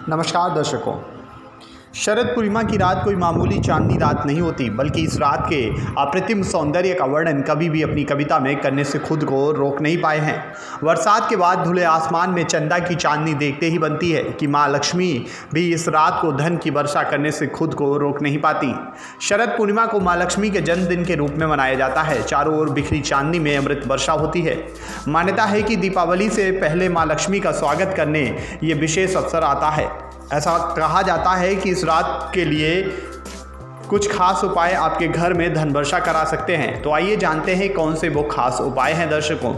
नमस्कार दर्शकों। शरद पूर्णिमा की रात कोई मामूली चांदनी रात नहीं होती, बल्कि इस रात के अप्रतिम सौंदर्य का वर्णन कभी भी अपनी कविता में करने से खुद को रोक नहीं पाए हैं। बरसात के बाद धुले आसमान में चंदा की चांदनी देखते ही बनती है कि माँ लक्ष्मी भी इस रात को धन की वर्षा करने से खुद को रोक नहीं पाती। शरद पूर्णिमा को माँ लक्ष्मी के जन्मदिन के रूप में मनाया जाता है। चारों ओर बिखरी चांदनी में अमृत वर्षा होती है। मान्यता है कि दीपावली से पहले माँ लक्ष्मी का स्वागत करने ये विशेष अवसर आता है। ऐसा कहा जाता है कि इस रात के लिए कुछ खास उपाय आपके घर में धन वर्षा करा सकते हैं। तो आइए जानते हैं कौन से वो खास उपाय हैं। दर्शकों,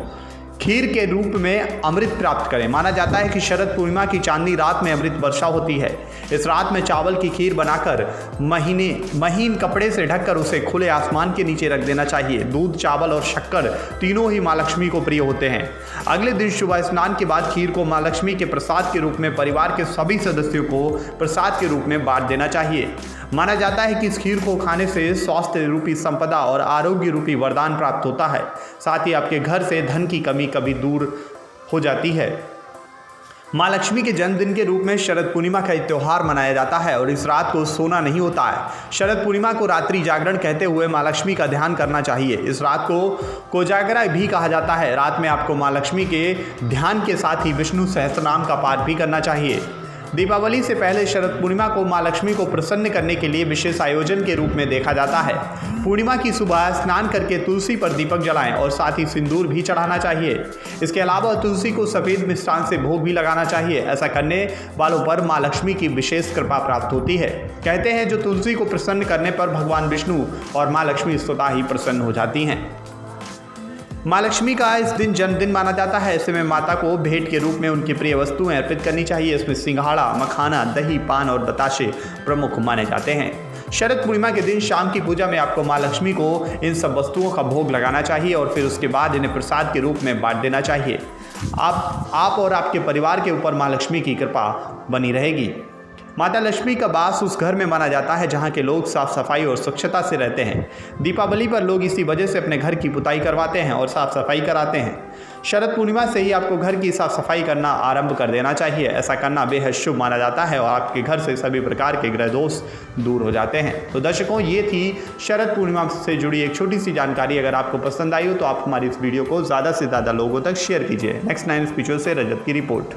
खीर के रूप में अमृत प्राप्त करें। माना जाता है कि शरद पूर्णिमा की चांदनी रात में अमृत वर्षा होती है। इस रात में चावल की खीर बनाकर महीन कपड़े से ढककर उसे खुले आसमान के नीचे रख देना चाहिए। दूध, चावल और शक्कर तीनों ही माँ लक्ष्मी को प्रिय होते हैं। अगले दिन सुबह स्नान के बाद खीर को माँ लक्ष्मी के प्रसाद के रूप में परिवार के सभी सदस्यों को प्रसाद के रूप में बांट देना चाहिए। माना जाता है कि इस खीर को खाने से स्वास्थ्य रूपी संपदा और आरोग्य रूपी वरदान प्राप्त होता है। साथ ही आपके घर से धन की कमी कभी दूर हो जाती है। माँ लक्ष्मी के जन्मदिन के रूप में शरद पूर्णिमा का त्योहार मनाया जाता है और इस रात को सोना नहीं होता है। शरद पूर्णिमा को रात्रि जागरण कहते हुए माँ लक्ष्मी का ध्यान करना चाहिए। इस रात को कोजागरा भी कहा जाता है। रात में आपको माँ लक्ष्मी के ध्यान के साथ ही विष्णु सहस्त्रनाम का पाठ भी करना चाहिए। दीपावली से पहले शरद पूर्णिमा को माँ लक्ष्मी को प्रसन्न करने के लिए विशेष आयोजन के रूप में देखा जाता है। पूर्णिमा की सुबह स्नान करके तुलसी पर दीपक जलाएं और साथ ही सिंदूर भी चढ़ाना चाहिए। इसके अलावा तुलसी को सफ़ेद मिष्ठान से भोग भी लगाना चाहिए। ऐसा करने वालों पर माँ लक्ष्मी की विशेष कृपा प्राप्त होती है। कहते हैं जो तुलसी को प्रसन्न करने पर भगवान विष्णु और माँ लक्ष्मी स्वतः ही प्रसन्न हो जाती हैं। माँ लक्ष्मी का इस दिन जन्मदिन माना जाता है। ऐसे में माता को भेंट के रूप में उनकी प्रिय वस्तुएं अर्पित करनी चाहिए। इसमें सिंघाड़ा, मखाना, दही, पान और बताशे प्रमुख माने जाते हैं। शरद पूर्णिमा के दिन शाम की पूजा में आपको माँ लक्ष्मी को इन सब वस्तुओं का भोग लगाना चाहिए और फिर उसके बाद इन्हें प्रसाद के रूप में बांट देना चाहिए। आप और आपके परिवार के ऊपर माँ लक्ष्मी की कृपा बनी रहेगी। माता लक्ष्मी का वास उस घर में माना जाता है जहाँ के लोग साफ सफाई और स्वच्छता से रहते हैं। दीपावली पर लोग इसी वजह से अपने घर की पुताई करवाते हैं और साफ सफाई कराते हैं। शरद पूर्णिमा से ही आपको घर की साफ सफाई करना आरंभ कर देना चाहिए। ऐसा करना बेहद शुभ माना जाता है और आपके घर से सभी प्रकार के ग्रह दोष दूर हो जाते हैं। तो दर्शकों, ये थी शरद पूर्णिमा से जुड़ी एक छोटी सी जानकारी। अगर आपको पसंद आई हो तो आप हमारी इस वीडियो को ज़्यादा से ज़्यादा लोगों तक शेयर कीजिए। नेक्स्ट 9 स्पिरिचुअल से रजत की रिपोर्ट।